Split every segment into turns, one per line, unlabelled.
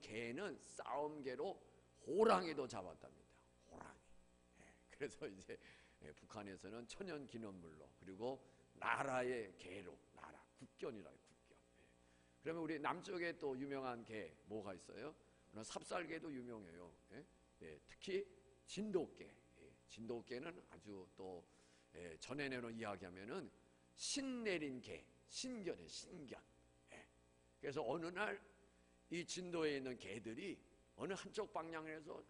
개는 싸움개로 호랑이도 잡았답니다. 호랑이. 그래서 이제 북한에서는 천연기념물로, 그리고 나라의 개로, 나라 국견이라고, 국견. 그러면 우리 남쪽에 또 유명한 개 뭐가 있어요? 삽살개도 유명해요. 특히 진돗개. 진돗개는 아주 또 전해내로 이야기하면은 신 내린 개, 신견이에요, 신견. 그래서 어느 날 이 진도에 있는 개들이 어느 한쪽 방향에서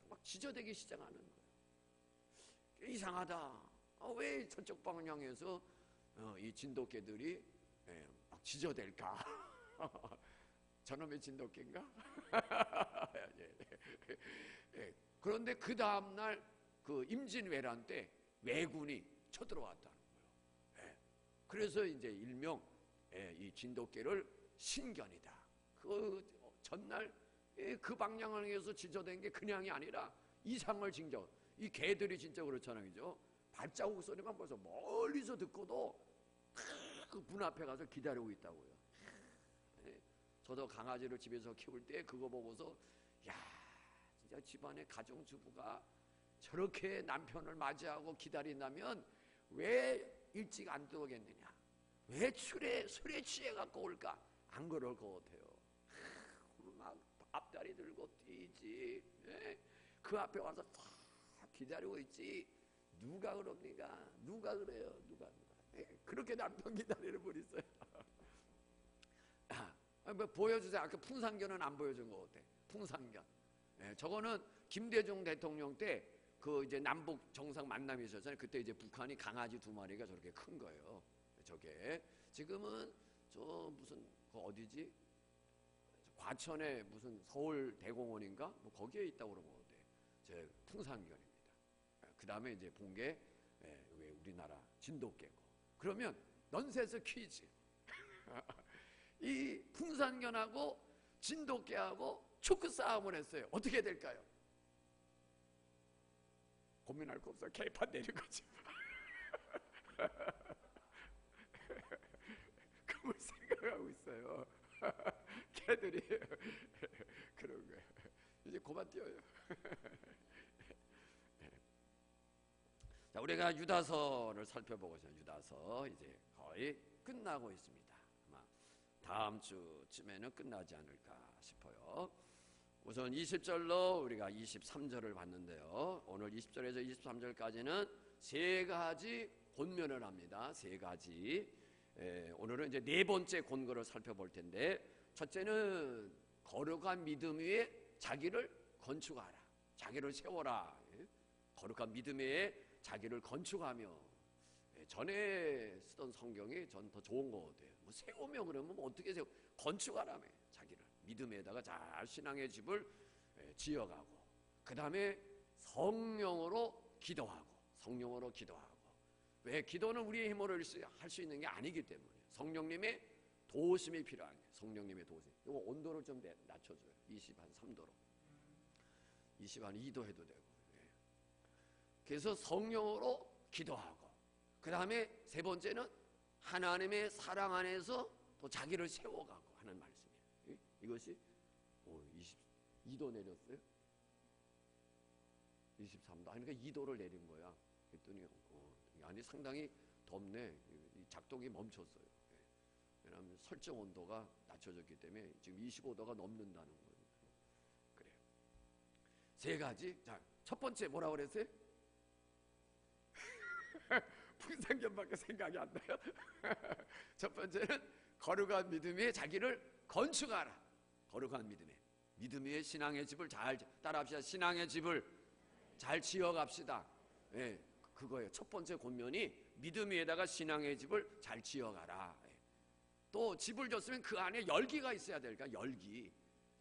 막 지저대기 시작하는 거예요. 이상하다. 왜 저쪽 방향에서 이 진돗개들이 막 지저댈까? 저놈의 진돗개인가? 그런데 그 다음날 그 임진왜란 때 왜군이 쳐들어왔다는 거예요. 그래서 이제 일명 이 진돗개를 신견이다. 그 전날 그 방향을 향해서 지저댄 게 그냥이 아니라 이상을 징조. 이 개들이 진짜 그렇잖아요, 그죠? 발자국 소리만 벌써 멀리서 듣고도 그 문 앞에 가서 기다리고 있다고요. 저도 강아지를 집에서 키울 때 그거 보고서 야, 진짜 집안의 가정주부가 저렇게 남편을 맞이하고 기다린다면 왜 일찍 안 들어오겠느냐? 왜 술에 취해 갖고 올까? 안 그럴 것 같아요. 막 앞다리 들고 뛰지. 그 앞에 와서 다 기다리고 있지. 누가 그럽니까? 누가 그래요? 누가. 그렇게 남편 기다리는 분 있어요. 뭐 보여주세요. 아까 풍산견은 안 보여준 것 같아. 풍산견. 저거는 김대중 대통령 때 그 이제 남북 정상 만남이 있었잖아요. 그때 이제 북한이 강아지 2마리가 저렇게 큰 거예요. 저게 지금은 저 무슨 그 어디지? 과천에 무슨 서울 대공원인가? 뭐 거기에 있다고 그런 것 같아요. 제 풍산견입니다. 그 다음에 이제 본 게 왜 우리나라 진돗개고. 그러면 넌센스 퀴즈. 이 풍산견하고 진돗개하고 축구 싸움을 했어요. 어떻게 될까요? 고민할 거 없어. 개판 내린 거지. 그걸 생각하고 있어요. 개들이 그런 거예요. 이제 그만 뛰어요. 자, 우리가 유다서를 살펴보고 있어요. 유다서 이제 거의 끝나고 있습니다. 아마 다음 주쯤에는 끝나지 않을까 싶어요. 우선 20절로 우리가 23절을 봤는데요. 오늘 20절에서 23절까지는 세 가지 권면을 합니다. 세 가지. 오늘은 이제 네 번째 권고를 살펴볼 텐데, 첫째는 거룩한 믿음 위에 자기를 건축하라. 자기를 세워라. 거룩한 믿음 위에 자기를 건축하며. 전에 쓰던 성경이 전 더 좋은 것 같아요. 뭐 세우며 그러면 뭐 어떻게 세우? 건축하라며. 자기를 믿음에다가 잘 신앙의 집을 지어가고, 그 다음에 성령으로 기도하고. 성령으로 기도하고. 왜? 기도는 우리의 힘으로 할 수 있는 게 아니기 때문에 성령님의 도우심이 필요한 거예요. 성령님의 도우심. 이거 온도를 좀 낮춰줘요. 23도로. 22도 해도 되고. 그래서 성령으로 기도하고, 그 다음에 세 번째는 하나님의 사랑 안에서 또 자기를 세워가고 하는 말씀이에요. 이것이 22도 내렸어요? 23도. 그러니까 2도를 내린 거야. 그랬더니 아니 상당히 덥네. 작동이 멈췄어요. 왜냐하면 설정 온도가 낮춰졌기 때문에 지금 25도가 넘는다는 거예요. 그래요. 세 가지. 자, 첫 번째 뭐라고 그랬어요? 풍산견밖에 생각이 안 나요. 첫 번째는 거룩한 믿음 위에 자기를 건축하라. 거룩한 믿음 위에 신앙의 집을 잘 따라합시다. 신앙의 집을 잘 지어갑시다. 그거예요. 첫 번째 권면이 믿음 위에다가 신앙의 집을 잘 지어가라. 또 집을 졌으면 그 안에 열기가 있어야 될까? 열기.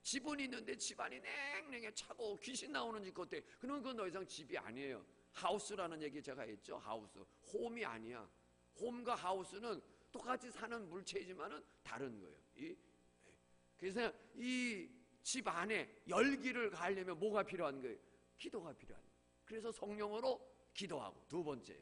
집은 있는데 집안이 냉랭해 차고 귀신 나오는 집 같아. 그러면 그건 더 이상 집이 아니에요. 하우스라는 얘기 제가 했죠. 하우스. 홈이 아니야. 홈과 하우스는 똑같이 사는 물체이지만은 다른 거예요. 그래서 이 집 안에 열기를 가하려면 뭐가 필요한 거예요? 기도가 필요한 거예요. 그래서 성령으로 기도하고, 두 번째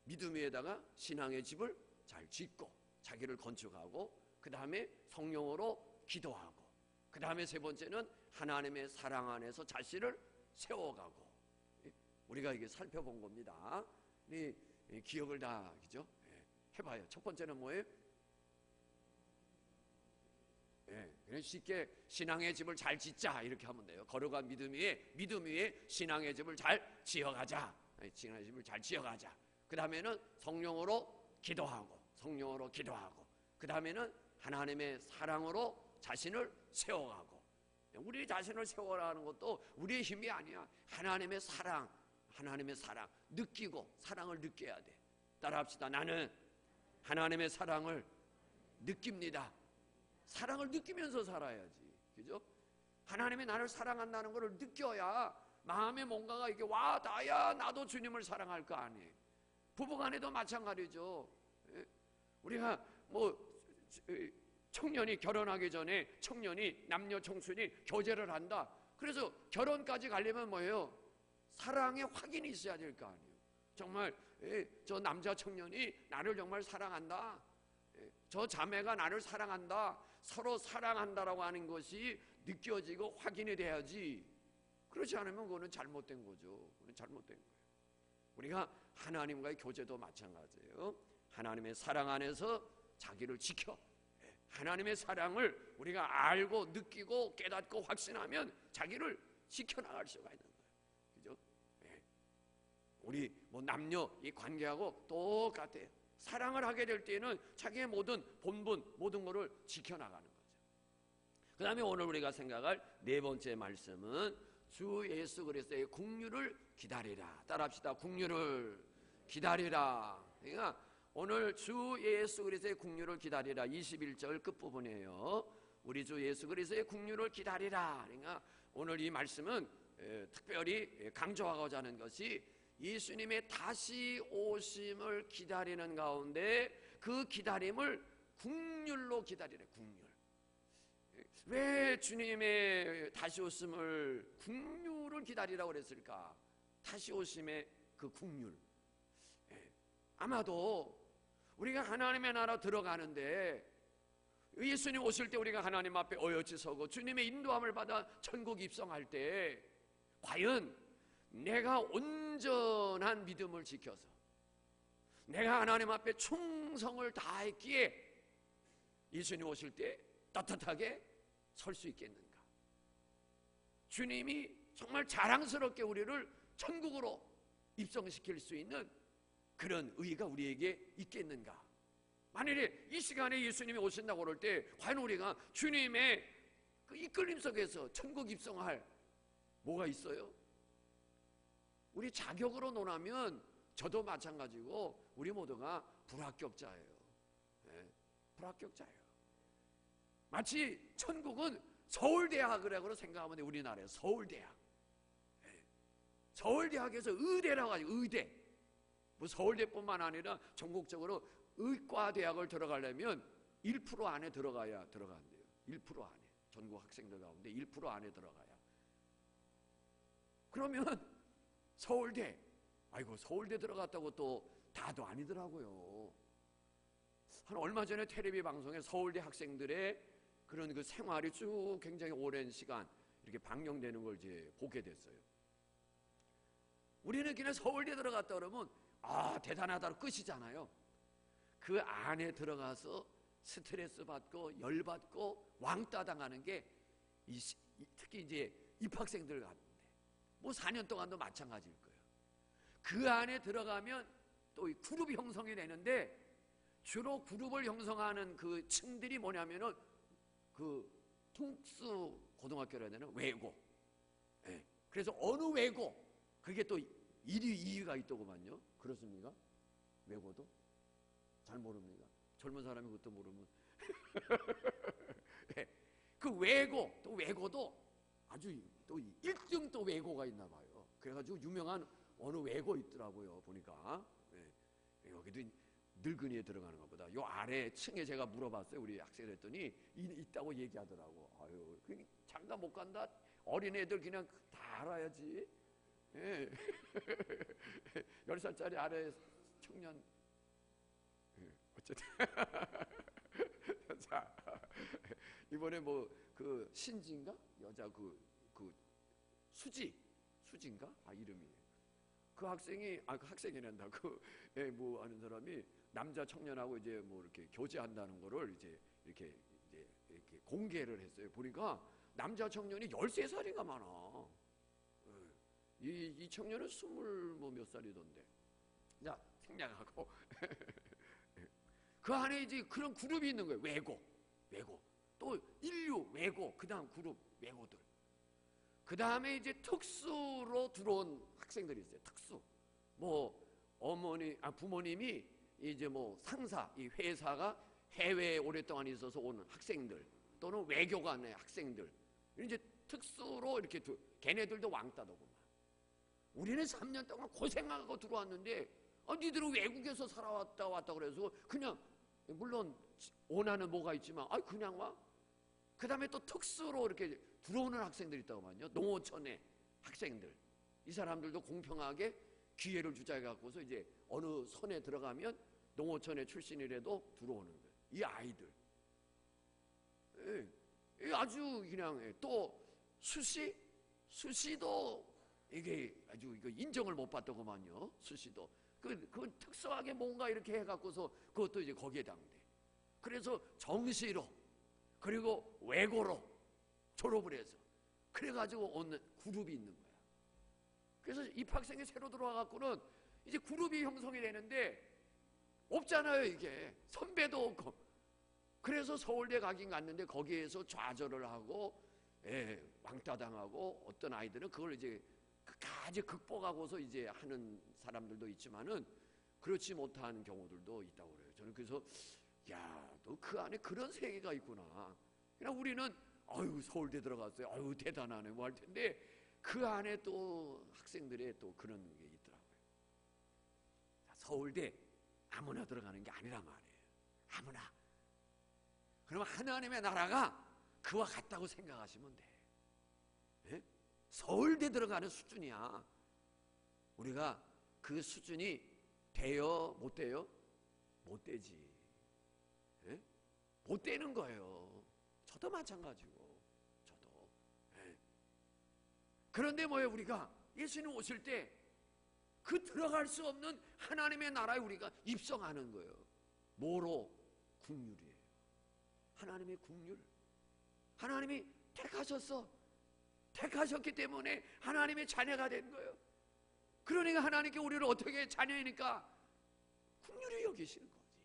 믿음 위에다가 신앙의 집을 잘 짓고 자기를 건축하고, 그 다음에 성령으로 기도하고, 그 다음에 세 번째는 하나님의 사랑 안에서 자신을 세워가고. 우리가 이게 살펴본 겁니다. 우리 기억을 다 그죠? 해봐요. 첫 번째는 뭐예요? 그냥 쉽게 신앙의 집을 잘 짓자 이렇게 하면 돼요. 거룩한 믿음 위에 신앙의 집을 잘 지어가자. 신앙의 집을 잘 지어가자. 그 다음에는 성령으로 기도하고, 그 다음에는 하나님의 사랑으로 자신을 세워가고. 우리 자신을 세워가는 것도 우리의 힘이 아니야. 하나님의 사랑 느끼고 사랑을 느껴야 돼. 따라합시다. 나는 하나님의 사랑을 느낍니다. 사랑을 느끼면서 살아야지, 그죠? 하나님이 나를 사랑한다는 것을 느껴야 마음에 뭔가가 이게 와 닿아야 나도 주님을 사랑할 거 아니에요. 부부간에도 마찬가지죠. 우리가 뭐 청년이 결혼하기 전에 청년이 남녀 청춘이 교제를 한다. 그래서 결혼까지 가려면 뭐예요? 사랑의 확인이 있어야 될 거 아니에요. 정말 저 남자 청년이 나를 정말 사랑한다. 저 자매가 나를 사랑한다. 서로 사랑한다라고 하는 것이 느껴지고 확인이 돼야지. 그렇지 않으면 그거는 잘못된 거죠. 그건 잘못된 거예요. 우리가 하나님과의 교제도 마찬가지예요. 하나님의 사랑 안에서 자기를 지켜. 하나님의 사랑을 우리가 알고 느끼고 깨닫고 확신하면 자기를 지켜나갈 수가 있는 거예요. 그죠? 우리 뭐 남녀 이 관계하고 똑같아요. 사랑을 하게 될 때는 자기의 모든 본분, 모든 것을 지켜나가는 거죠. 그 다음에 오늘 우리가 생각할 네 번째 말씀은 주 예수 그리스도의 국류를 기다리라. 따라합시다. 국류를 기다리라. 그러니까 오늘 주 예수 그리스도의 국류를 기다리라. 21절 끝부분이에요. 우리 주 예수 그리스도의 국류를 기다리라. 그러니까 오늘 이 말씀은 특별히 강조하고자 하는 것이 예수님의 다시 오심을 기다리는 가운데 그 기다림을 국률로 기다리래. 국률. 왜 주님의 다시 오심을 국률을 기다리라고 그랬을까? 다시 오심의 그 국률. 아마도 우리가 하나님의 나라 들어가는데 예수님 오실 때 우리가 하나님 앞에 어여지 서고 주님의 인도함을 받아 천국 입성할 때 과연 내가 온전한 믿음을 지켜서 내가 하나님 앞에 충성을 다했기에 예수님 오실 때 떳떳하게 설 수 있겠는가? 주님이 정말 자랑스럽게 우리를 천국으로 입성시킬 수 있는 그런 의의가 우리에게 있겠는가? 만일에 이 시간에 예수님이 오신다고 그럴 때 과연 우리가 주님의 그 이끌림 속에서 천국 입성할 뭐가 있어요? 우리 자격으로 논하면 저도 마찬가지고 우리 모두가 불합격자예요. 불합격자예요. 마치 천국은 서울대학이라고 생각하면 돼. 우리나라에 서울대학. 서울대학에서 의대라고 하죠. 의대. 뭐 서울대뿐만 아니라 전국적으로 의과대학을 들어가려면 1% 안에 들어가야 들어간대요. 1% 안에. 전국 학생들 가운데 1% 안에 들어가야. 그러면 서울대, 아이고 서울대 들어갔다고 또 다도 아니더라고요. 한 얼마 전에 텔레비 방송에 서울대 학생들의 그런 그 생활이 쭉 굉장히 오랜 시간 이렇게 방영되는 걸 이제 보게 됐어요. 우리는 그냥 서울대 들어갔다 그러면 아 대단하다로 끝이잖아요. 그 안에 들어가서 스트레스 받고 열 받고 왕따 당하는 게 특히 이제 입학생들 같은데 뭐 4년 동안도 마찬가지일 거예요. 그 안에 들어가면 또 이 그룹이 형성이 되는데 주로 그룹을 형성하는 그 층들이 뭐냐면은 그 특수 고등학교라 해야 되나? 외고. 그래서 어느 외고 그게 또 1위, 2위가 있더구만요. 그렇습니까? 외고도? 잘 모릅니까? 젊은 사람이 그것도 모르면 그 외고 또 외고도 아주 또 1등 또 외고가 있나 봐요. 그래가지고 유명한 어느 외고 있더라고요. 보니까 여기도 늙은이에 들어가는 것보다 요 아래 층에 제가 물어봤어요. 우리 학생을 했더니 있다고 얘기하더라고. 아유, 장가 못 간다. 어린애들 그냥 다 알아야지. 10살짜리 아래 청년 어쨌든 자, 이번에 뭐 그 신지인가 여자 그 수지인가 이름이 그 학생이 그 학생이란다 뭐 하는 사람이 남자 청년하고 이제 뭐 이렇게 교제한다는 거를 이제 이렇게 공개를 했어요. 보니까 남자 청년이 13살인가 많아. 이 청년은 20 뭐 몇 살이던데. 자, 생략하고 그 안에 이제 그런 그룹이 있는 거예요. 외고 또 인류 외고, 그 다음 그룹 외고들, 그 다음에 이제 특수로 들어온 학생들이 있어요. 특수 뭐 부모님이 이제 뭐 상사, 이 회사가 해외에 오랫동안 있어서 오는 학생들, 또는 외교관의 학생들, 이제 특수로 이렇게 걔네들도 왕따더구만. 우리는 3년 동안 고생하고 들어왔는데 니들은 외국에서 왔다 그래서 그냥, 물론 원하는 뭐가 있지만 그냥 와. 그 다음에 또 특수로 이렇게 들어오는 학생들이 있다고만요. 농어촌의 학생들, 이 사람들도 공평하게 기회를 주자 해갖고서 이제 어느 선에 들어가면 농어촌의 출신이라도 들어오는 거예요. 이 아이들 아주 그냥, 또 수시도 이게 아주 인정을 못 받더구만요. 수시도 그 특수하게 뭔가 이렇게 해갖고서 그것도 이제 거기에 당대. 그래서 정시로 그리고 외고로 졸업을 해서 그래가지고 오는 그룹이 있는 거야. 그래서 입학생이 새로 들어와갖고는 이제 그룹이 형성이 되는데 없잖아요. 이게 선배도 없고. 그래서 서울대 가긴 갔는데 거기에서 좌절을 하고 왕따당하고, 어떤 아이들은 그걸 이제 끝까지 극복하고서 이제 하는 사람들도 있지만은 그렇지 못한 경우들도 있다고 그래요. 저는 그래서 너 그 안에 그런 세계가 있구나. 그냥 우리는 서울대 들어갔어요. 대단하네 뭐 할 텐데, 그 안에 또 학생들의 또 그런 게 있더라고요. 서울대 아무나 들어가는 게 아니란 말이에요. 아무나. 그러면 하나님의 나라가 그와 같다고 생각하시면 돼. 예? 서울대 들어가는 수준이야. 우리가 그 수준이 돼요? 못 돼요? 못 되지. 예? 못 되는 거예요. 저도 마찬가지고. 저도. 예. 그런데 뭐예요? 우리가 예수님 오실 때 그 들어갈 수 없는 하나님의 나라에 우리가 입성하는 거예요. 뭐로? 국률이에요. 하나님의 국률. 하나님이 택하셨기 때문에 하나님의 자녀가 된 거예요. 그러니까 하나님께 우리를 어떻게 자녀이니까 국률이 여기시는 거지.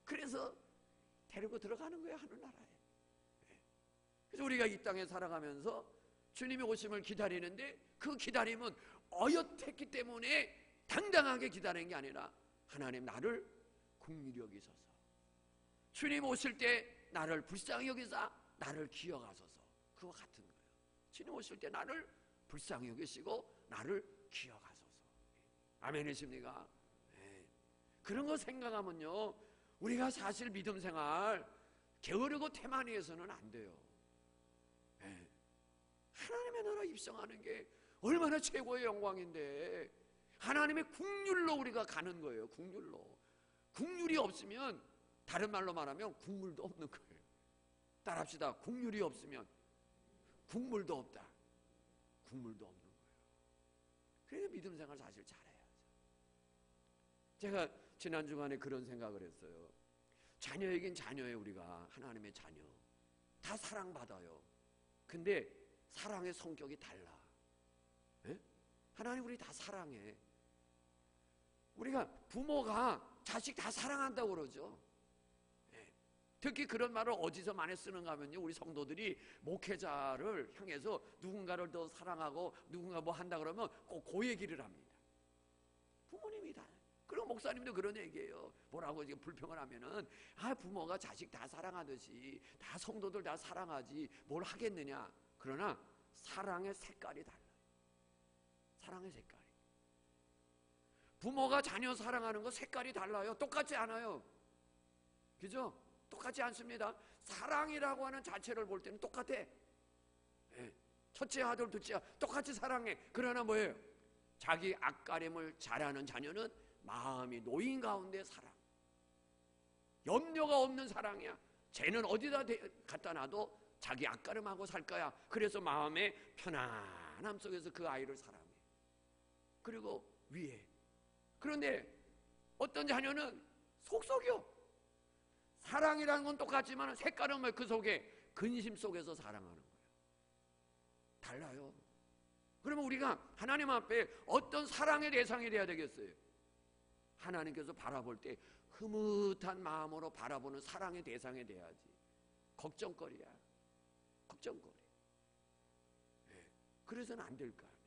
그래서 데리고 들어가는 거예요, 하늘나라에. 그래서 우리가 이 땅에 살아가면서 주님이 오심을 기다리는데, 그 기다림은 어엿했기 때문에 당당하게 기다리는 게 아니라, 하나님 나를 긍휼히 여기소서. 주님 오실 때 나를 불쌍히 여기사 나를 기억하소서. 그와 같은 거예요. 주님 오실 때 나를 불쌍히 여기시고 나를 기억하소서. 아멘이십니까? 네. 그런 거 생각하면요, 우리가 사실 믿음 생활 게으르고 태만히 해서는 안 돼요. 네. 하나님의 나라 입성하는 게 얼마나 최고의 영광인데, 하나님의 국률로 우리가 가는 거예요. 국률로. 국률이 없으면, 다른 말로 말하면 국물도 없는 거예요. 따라합시다. 국률이 없으면 국물도 없다. 국물도 없는 거예요. 그래서 믿음 생활 사실 잘해야죠. 제가 지난 주간에 그런 생각을 했어요. 자녀이긴 자녀예요. 우리가 하나님의 자녀. 다 사랑받아요. 근데 사랑의 성격이 달라. 에? 하나님 우리 다 사랑해. 우리가 부모가 자식 다 사랑한다고 그러죠. 특히 그런 말을 어디서 많이 쓰는가 하면요, 우리 성도들이 목회자를 향해서 누군가를 더 사랑하고 누군가 뭐 한다 그러면 꼭 그 얘기를 합니다. 부모님이 다. 그리고 목사님도 그런 얘기예요. 뭐라고 이제 불평을 하면은, 부모가 자식 다 사랑하듯이 다 성도들 다 사랑하지 뭘 하겠느냐. 그러나 사랑의 색깔이 달라요. 사랑의 색깔이. 부모가 자녀 사랑하는 거 색깔이 달라요. 똑같지 않아요. 그죠? 똑같지 않습니다. 사랑이라고 하는 자체를 볼 때는 똑같아. 첫째 아들, 둘째 아들 똑같이 사랑해. 그러나 뭐예요? 자기 앞가림을 잘하는 자녀는 마음이 노인 가운데 사랑. 염려가 없는 사랑이야. 쟤는 어디다 갖다 놔도 자기 앞가름하고 살 거야. 그래서 마음의 편안함 속에서 그 아이를 사랑해. 그리고 위에. 그런데 어떤 자녀는 속속여. 사랑이라는 건 똑같지만 색깔은 뭐 그 속에 근심 속에서 사랑하는 거예요. 달라요. 그러면 우리가 하나님 앞에 어떤 사랑의 대상이 돼야 되겠어요? 하나님께서 바라볼 때 흐뭇한 마음으로 바라보는 사랑의 대상이 돼야지. 걱정거리야. 걱정거리. 네. 그래서는 안 될 거 아니에요.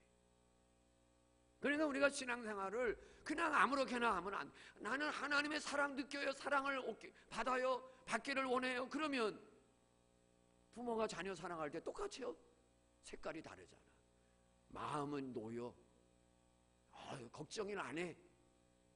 그러니까 우리가 신앙생활을 그냥 아무렇게나 하면 안 돼. 나는 하나님의 사랑 느껴요. 사랑을 받아요. 받기를 원해요. 그러면 부모가 자녀 사랑할 때 똑같아요. 색깔이 다르잖아. 마음은 놓여. 걱정은 안 해.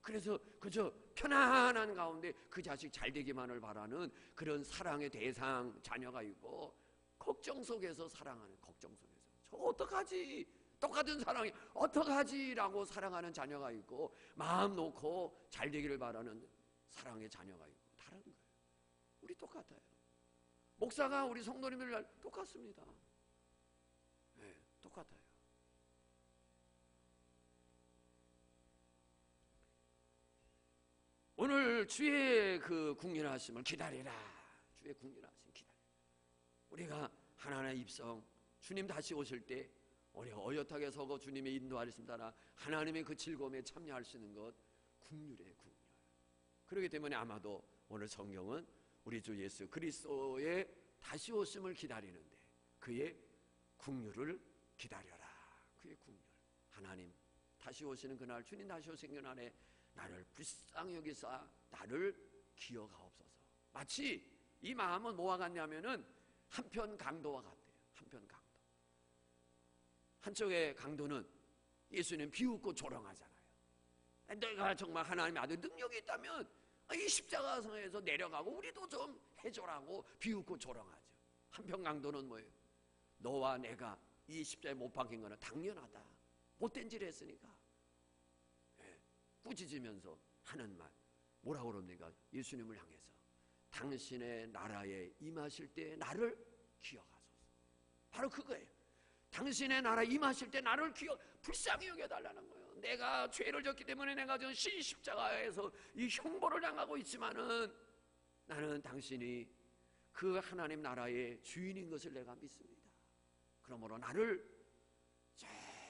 그래서 그저 편안한 가운데 그 자식 잘 되기만을 바라는 그런 사랑의 대상 자녀가 있고, 걱정 속에서 사랑하는, 걱정 속에서 저 어떡하지? 똑같은 사랑이 어떡하지? 라고 사랑하는 자녀가 있고, 마음 놓고 잘 되기를 바라는 사랑의 자녀가 있고, 다른 거예요. 우리 똑같아요. 목사가 우리 성도님들 똑같습니다. 네, 똑같아요. 오늘 주의 그 국률하심을 기다리라. 주의 국률하심 기다리라. 우리가 하나님의 입성, 주님 다시 오실 때 우리가 어엿하게 서고 주님의 인도하심 따라 하나님의 그 즐거움에 참여할 수 있는 것, 국률이에요. 국률. 그렇기 때문에 아마도 오늘 성경은 우리 주 예수 그리스도의 다시 오심을 기다리는데 그의 국률을 기다려라. 그의 국률. 하나님 다시 오시는 그날, 주님 다시 오시는 그날에 나를 불쌍히 여기사 나를 기억하옵소서. 마치 이 마음은 뭐와 같냐면은 한편 강도와 같아요. 한편 강도. 한쪽의 강도는 예수님 비웃고 조롱하잖아요. 내가 정말 하나님의 아들 능력이 있다면 이 십자가에서 내려가고 우리도 좀 해줘라고 비웃고 조롱하죠. 한편 강도는 뭐예요? 너와 내가 이 십자가에 못 박힌 거는 당연하다. 못된 짓을 했으니까. 꾸짖으면서 하는 말 뭐라고 그럽니까? 예수님을 향해서 당신의 나라에 임하실 때 나를 기억하소서. 바로 그거예요. 당신의 나라에 임하실 때 나를 불쌍히 여겨달라는 거예요. 내가 죄를 졌기 때문에 내가 지금 십자가에서 이 형벌을 당하고 있지만은 나는 당신이 그 하나님 나라의 주인인 것을 내가 믿습니다. 그러므로 나를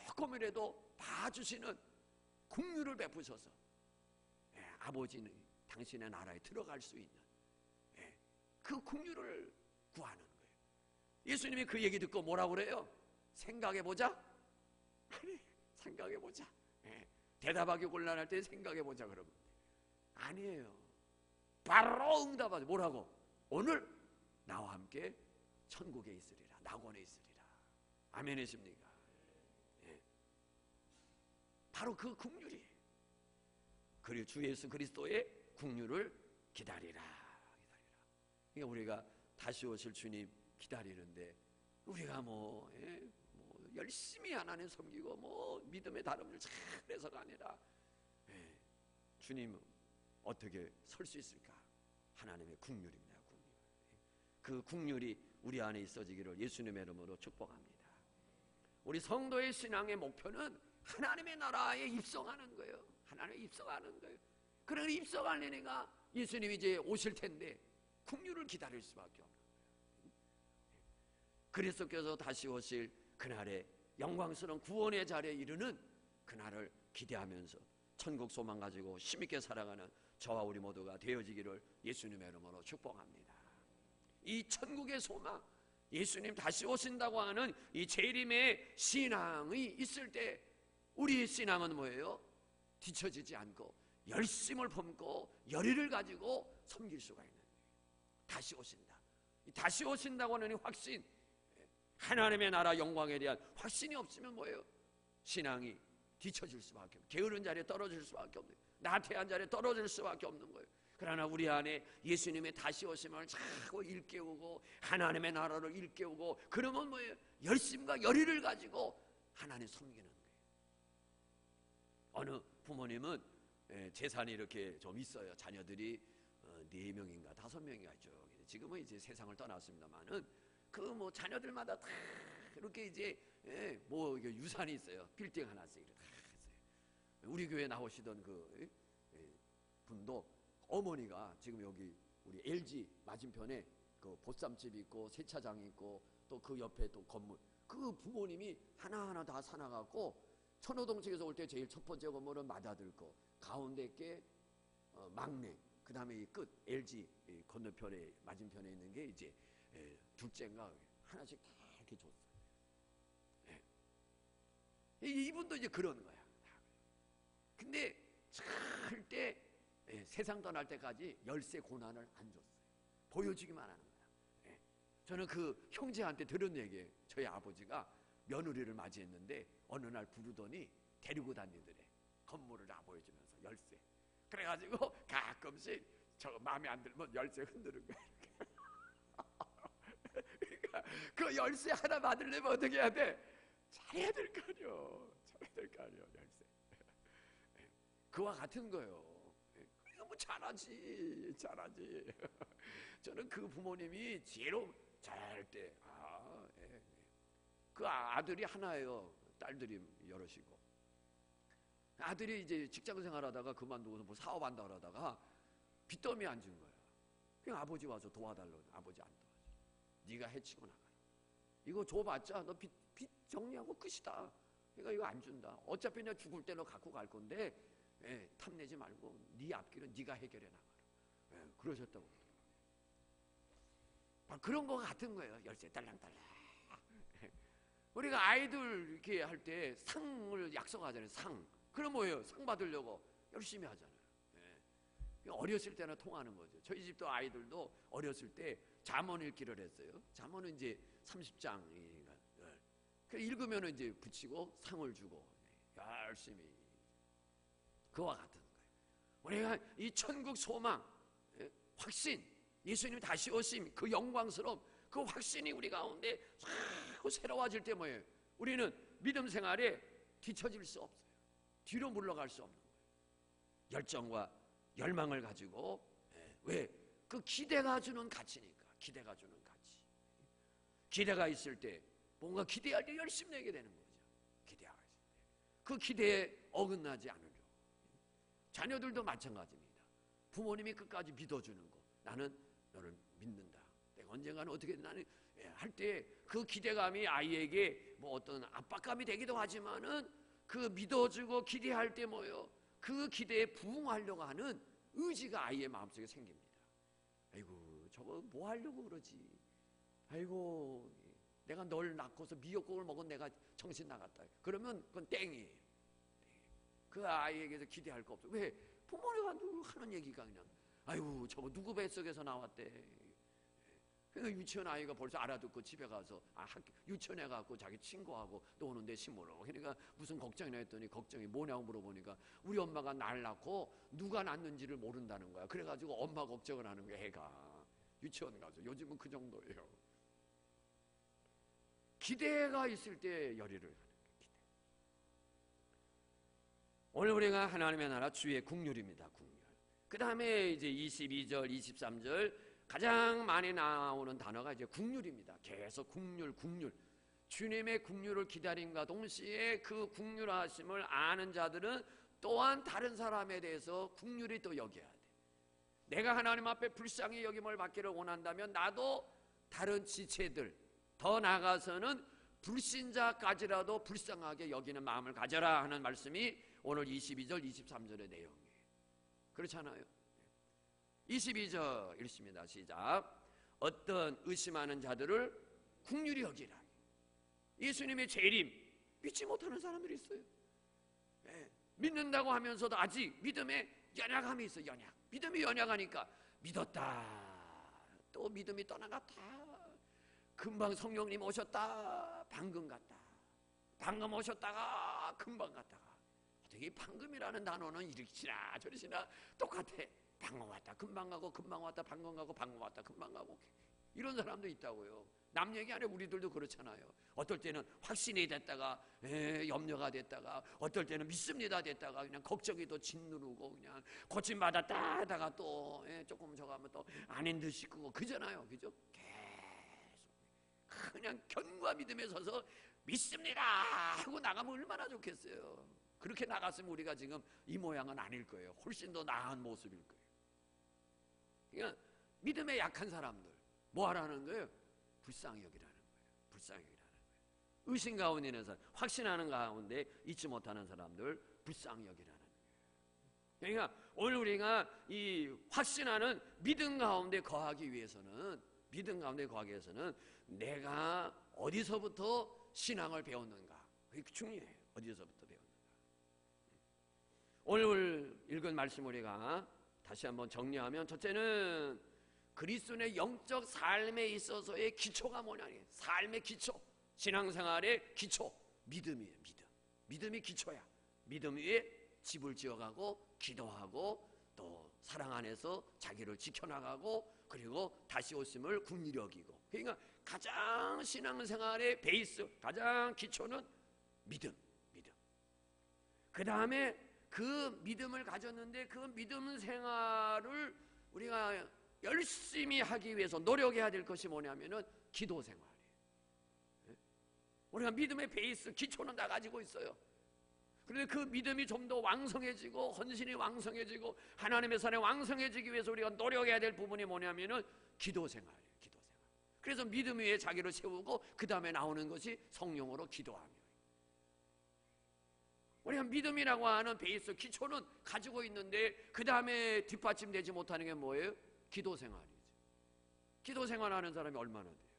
조금이라도 봐주시는 국률을 베푸셔서 아버지는 당신의 나라에 들어갈 수 있는 그 국률을 구하는 거예요. 예수님이 그 얘기 듣고 뭐라고 그래요? 생각해보자? 아니, 생각해보자. 대답하기 곤란할 때 생각해보자 그러면 아니에요. 바로 응답하죠. 뭐라고? 오늘 나와 함께 천국에 있으리라. 낙원에 있으리라. 아멘이십니까? 바로 그 국률이에요. 그리고 주 예수 그리스도의 국률을 기다리라. 그러니까 우리가 다시 오실 주님 기다리는데 우리가 열심히 하나님 섬기고 믿음의 다름을 잘해서가 아니라 주님 어떻게 설 수 있을까? 하나님의 국률입니다. 국률. 그 국률이 우리 안에 있어지기를 예수님의 이름으로 축복합니다. 우리 성도의 신앙의 목표는 하나님의 나라에 입성하는 거예요. 하나님에 입성하는 거예요. 그러니 입성하려니까 예수님이 이제 오실 텐데 국률을 기다릴 수밖에 없는 거예요. 그리스도께서 다시 오실 그날에 영광스러운 구원의 자리에 이르는 그날을 기대하면서 천국 소망 가지고 힘있게 살아가는 저와 우리 모두가 되어지기를 예수님의 이름으로 축복합니다. 이 천국의 소망, 예수님 다시 오신다고 하는 이 재림의 신앙이 있을 때 우리의 신앙은 뭐예요? 뒤처지지 않고 열심을 품고 열의를 가지고 섬길 수가 있는 거예요. 다시 오신다. 다시 오신다고 하는 확신, 하나님의 나라 영광에 대한 확신이 없으면 뭐예요? 신앙이 뒤처질 수밖에 없고 게으른 자리에 떨어질 수밖에 없는 거예요. 나태한 자리에 떨어질 수밖에 없는 거예요. 그러나 우리 안에 예수님의 다시 오심을 자꾸 일깨우고 하나님의 나라를 일깨우고 그러면 뭐예요? 열심과 열의를 가지고 하나님 섬기는 거예요. 어느 부모님은 재산이 이렇게 좀 있어요. 자녀들이 4명인가 5명인가 있죠. 지금은 이제 세상을 떠났습니다만은 그 뭐 자녀들마다 다 이렇게 이제 뭐 이게 유산이 있어요. 빌딩 하나씩 이렇게 다 있어요. 우리 교회 나오시던 그 분도 어머니가 지금 여기 우리 LG 맞은편에 그 보쌈집 있고 세차장 있고 또 그 옆에 또 건물, 그 부모님이 하나하나 다 사놔갖고 천호동 측에서 올 때 제일 첫 번째 건물은 맏아들 거, 가운데 게 막내, 그 다음에 이 끝 LG 건너편에 맞은편에 있는 게 이제 둘째인가 하나씩 다 이렇게 줬어요. 이분도 이제 그런 거야. 근데 절대 세상 떠날 때까지 열세 고난을 안 줬어요. 보여주기만 하는 거야. 저는 그 형제한테 들은 얘기예요. 저희 아버지가 며느리를 맞이했는데 어느 날 부르더니 데리고 다니더래. 건물을 다 보여주면서 열쇠. 그래가지고 가끔씩 저 마음에 안 들면 열쇠 흔드는 거야. 그러니까 그 열쇠 하나 받으려면 어떻게 해야 돼? 잘해야 될 거 아니요. 잘해야 될 거 아니요. 열쇠. 그와 같은 거예요. 그러니까 뭐 잘하지. 저는 그 부모님이 지혜로 잘때 그 아들이 하나예요. 딸들이 여럿이고. 아들이 이제 직장 생활하다가 그만두고서 뭐 사업한다 그러다가 빚더미 앉은 거야. 그냥 아버지 와서 도와달라고. 아버지 안 도와줘. 네가 해치고 나가라. 이거 줘봤자 너 빚 정리하고 끝이다. 그러니까 이거 안 준다. 어차피 내가 죽을 때 너 갖고 갈 건데 탐내지 말고 네 앞길은 네가 해결해 나가라. 그러셨다고. 그런 거 같은 거예요. 열쇠 딸랑딸랑. 우리가 아이들 이렇게 할 때 상을 약속하잖아요. 상. 그럼 뭐예요? 상 받으려고 열심히 하잖아요. 어렸을 때는 통하는 거죠. 저희 집도 아이들도 어렸을 때 잠언 읽기를 했어요. 잠언은 이제 30장이니까 읽으면 이제 붙이고 상을 주고 열심히. 그와 같은 거예요. 우리가 이 천국 소망, 확신, 예수님 다시 오심, 그 영광스러움, 그 확신이 우리 가운데 자꾸 새로워질 때 뭐예요? 우리는 믿음 생활에 뒤처질 수 없어요. 뒤로 물러갈 수 없는 거예요. 열정과 열망을 가지고. 왜? 그 기대가 주는 가치니까. 기대가 주는 가치. 기대가 있을 때 뭔가 기대할 때 열심히 내게 되는 거죠. 기대가 있을 때 그 기대에 어긋나지 않으려. 자녀들도 마찬가지입니다. 부모님이 끝까지 믿어주는 거. 나는 너를 믿는다. 내가 언젠가는 어떻게 나는 할 때 그 기대감이 아이에게 뭐 어떤 압박감이 되기도 하지만은 그 믿어주고 기대할 때 뭐요? 그 기대에 부응하려고 하는 의지가 아이의 마음속에 생깁니다. 아이고 저거 뭐 하려고 그러지? 아이고 내가 널 낳고서 미역국을 먹은 내가 정신 나갔다. 그러면 그건 땡이에요. 그 아이에게서 기대할 거 없어. 왜? 부모가 하는 얘기가 그냥 아이고 저거 누구 뱃속에서 나왔대. 그러니까 유치원 아이가 벌써 알아듣고 집에 가서 유치원에 가고 자기 친구하고 노는데 시무러. 그러니까 무슨 걱정이나 했더니 걱정이 뭐냐고 물어보니까 우리 엄마가 날 낳고 누가 낳는지를 모른다는 거야. 그래가지고 엄마 걱정을 하는 거야. 애가 유치원 가서. 요즘은 그 정도예요. 기대가 있을 때 열의를 하는 거예요. 기대. 오늘 우리가 하나님의 나라 주의 국률입니다. 국률. 그 다음에 이제 22절, 23절 가장 많이 나오는 단어가 이제 국률입니다. 계속 국률. 주님의 국률을 기다림과 동시에 그 국률하심을 아는 자들은 또한 다른 사람에 대해서 국률이 또 여겨야 돼. 내가 하나님 앞에 불쌍히 여김을 받기를 원한다면 나도 다른 지체들, 더 나아가서는 불신자까지라도 불쌍하게 여기는 마음을 가져라 하는 말씀이 오늘 22절, 23절의 내용이에요. 그렇잖아요. 22절 읽습니다. 시작. 어떤 의심하는 자들을 국률이 여기라. 예수님의 재림 믿지 못하는 사람들이 있어요. 믿는다고 하면서도 아직 믿음에 연약함이 있어요. 연약. 믿음이 연약하니까 믿었다 또 믿음이 떠나갔다. 금방 성령님 오셨다 방금 갔다. 방금 오셨다가 금방 갔다가. 어떻게 방금이라는 단어는 이렇게나 저리시나 똑같아. 방금 왔다 금방 가고 금방 왔다 방금 가고 방금 왔다 금방 가고 이런 사람도 있다고요. 남 얘기 안 해. 우리들도 그렇잖아요. 어떨 때는 확신이 됐다가 염려가 됐다가, 어떨 때는 믿습니다 됐다가, 그냥 걱정이 또 짓누르고 그냥 고침받았다 하다가 또 조금 저거 하면 또 아닌 듯 싶고 그잖아요. 그죠? 계속 그냥 견고한 믿음에 서서 믿습니다 하고 나가면 얼마나 좋겠어요. 그렇게 나갔으면 우리가 지금 이 모양은 아닐 거예요. 훨씬 더 나은 모습일 거예요. 그러니까 믿음에 약한 사람들 뭐 하라는 거예요? 불쌍히 여기라는 거예요. 불쌍히 여기라는 거예요. 의심 가운데 있는 사람, 확신하는 가운데 잊지 못하는 사람들 불쌍히 여기라는 거예요. 그러니까 오늘 우리가 이 확신하는 믿음 가운데 거하기 위해서는, 믿음 가운데 거하기 위해서는 내가 어디서부터 신앙을 배웠는가, 그게 중요해요. 어디서부터 배웠는가. 오늘 읽은 말씀 우리가 다시 한번 정리하면, 첫째는 그리스도인의 영적 삶에 있어서의 기초가 뭐냐니, 삶의 기초, 신앙생활의 기초, 믿음이에요. 믿음이 기초야. 믿음 위에 집을 지어가고 기도하고 또 사랑 안에서 자기를 지켜나가고, 그리고 다시 오심을 긍휼히 여기고. 그러니까 가장 신앙생활의 베이스, 가장 기초는 믿음. 그 다음에 그 믿음을 가졌는데 그 믿음 생활을 우리가 열심히 하기 위해서 노력해야 될 것이 뭐냐면은 기도 생활이에요. 우리가 믿음의 베이스, 기초는 다 가지고 있어요. 그런데 그 믿음이 좀 더 왕성해지고 헌신이 왕성해지고 하나님의 사랑이 왕성해지기 위해서 우리가 노력해야 될 부분이 뭐냐면은 기도 생활이에요. 기도 생활. 그래서 믿음 위에 자기를 세우고 그 다음에 나오는 것이 성령으로 기도하며. 우리가 믿음이라고 하는 베이스, 기초는 가지고 있는데 그 다음에 뒷받침되지 못하는 게 뭐예요? 기도 생활이죠. 기도 생활하는 사람이 얼마나 돼요?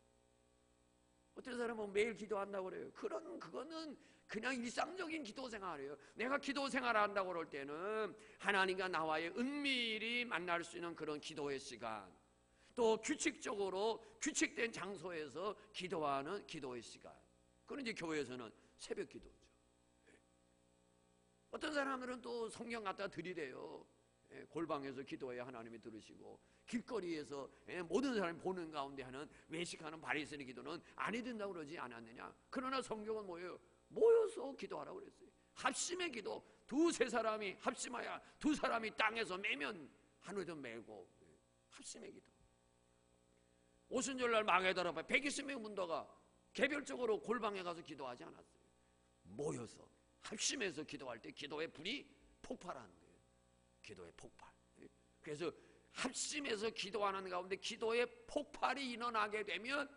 어떤 사람은 매일 기도한다고 그래요. 그거는 그냥 일상적인 기도 생활이에요. 내가 기도 생활한다고 그럴 때는 하나님과 나와의 은밀히 만날 수 있는 그런 기도의 시간, 또 규칙적으로 규칙된 장소에서 기도하는 기도의 시간. 그런 이제 교회에서는 새벽 기도죠. 어떤 사람들은 또 성경 갖다 들이대요. 골방에서 기도해야 하나님이 들으시고, 길거리에서 모든 사람이 보는 가운데 하는 외식하는 바리새인의 기도는 아니 된다고 그러지 않았느냐. 그러나 성경은 뭐예요? 모여서 기도하라고 그랬어요. 합심의 기도. 두세 사람이 합심하여 두 사람이 땅에서 매면 하늘도 매고, 합심의 기도. 오순절날 망에달 앞에 120명 문도가 개별적으로 골방에 가서 기도하지 않았어요. 모여서 합심해서 기도할 때 기도의 불이 폭발하는 거예요. 기도의 폭발. 그래서 합심해서 기도하는 가운데 기도의 폭발이 일어나게 되면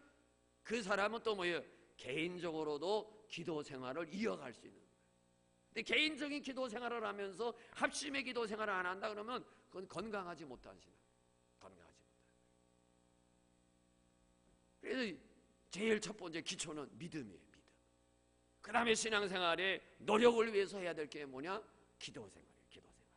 그 사람은 또 뭐예요? 개인적으로도 기도 생활을 이어갈 수 있는 거예요. 근데 개인적인 기도 생활을 하면서 합심의 기도 생활을 안 한다 그러면 그건 건강하지 못한 신앙. 건강하지 못한 거예요. 그래서 제일 첫 번째 기초는 믿음이에요. 그 다음에 신앙생활에 노력을 위해서 해야 될 게 뭐냐? 기도 생활이에요. 기도 생활.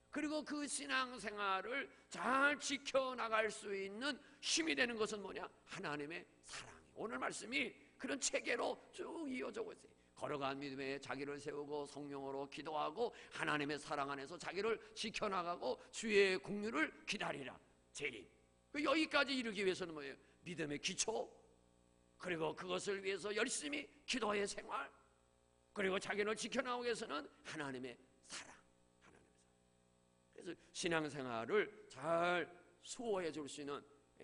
그리고 그 신앙생활을 잘 지켜나갈 수 있는 힘이 되는 것은 뭐냐? 하나님의 사랑이에요. 오늘 말씀이 그런 체계로 쭉 이어져 있어요. 걸어간 믿음에 자기를 세우고 성령으로 기도하고 하나님의 사랑 안에서 자기를 지켜나가고 주의 긍휼을 기다리라. 재림. 여기까지 이르기 위해서는 뭐예요? 믿음의 기초, 그리고 그것을 위해서 열심히 기도의 생활, 그리고 자기를 지켜나오기 위해서는 하나님의 사랑. 그래서 신앙생활을 잘 수호해 줄 수 있는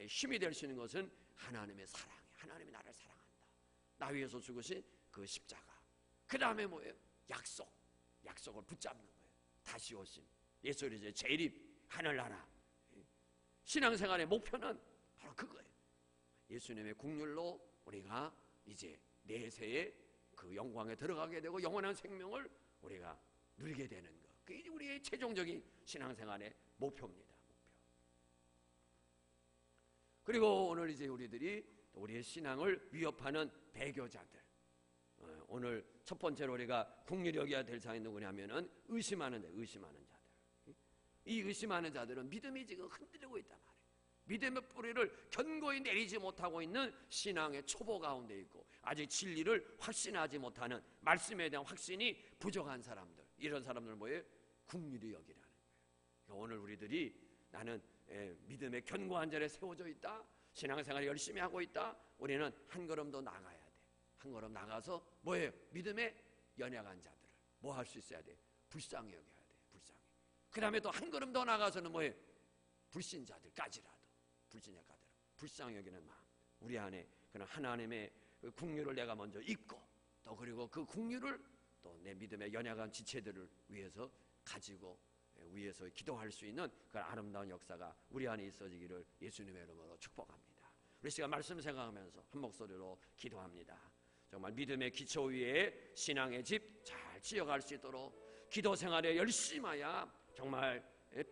힘이 될 수 있는 것은 하나님의 사랑이에요. 하나님이 나를 사랑한다. 나 위해서 죽으신 그 십자가. 그 다음에 뭐예요? 약속을 붙잡는 거예요. 다시 오심, 예수 그리스도의 재림, 하늘나라. 신앙생활의 목표는 바로 그거예요. 예수님의 긍휼로 우리가 이제 내세의 그 영광에 들어가게 되고 영원한 생명을 우리가 누리게 되는 것. 그게 우리의 최종적인 신앙생활의 목표입니다. 그리고 오늘 이제 우리의 신앙을 위협하는 배교자들. 오늘 첫 번째로 우리가 긍휼히 여겨야 될 사람이 누구냐면은 의심하는 자들. 이 의심하는 자들은 믿음이 지금 흔들리고 있단 말이에요. 믿음의 뿌리를 견고히 내리지 못하고 있는 신앙의 초보 가운데 있고, 아직 진리를 확신하지 못하는, 말씀에 대한 확신이 부족한 사람들, 이런 사람들 뭐예요? 긍휼히 여기라는 거예요. 오늘 우리들이 나는 믿음의 견고한 자리에 세워져 있다, 신앙생활 열심히 하고 있다. 우리는 한 걸음 더 나가야 돼. 한 걸음 나가서 뭐예요? 믿음에 연약한 자들을 뭐 할 수 있어야 돼? 불쌍히 여겨야 돼. 불쌍히. 그 다음에 또 한 걸음 더 나가서는 뭐예요? 불신자들까지라도 불쌍히 여기는 마음. 우리 안에 그런 하나님의 그 국류를 내가 먼저 잊고 또 그리고 그 국류를 또 내 믿음의 연약한 지체들을 위해서 가지고 위해서 기도할 수 있는 그 아름다운 역사가 우리 안에 있어지기를 예수님의 이름으로 축복합니다. 우리 시간 말씀 생각하면서 한 목소리로 기도합니다. 정말 믿음의 기초 위에 신앙의 집 잘 지어갈 수 있도록 기도 생활에 열심하여 정말 뜨거운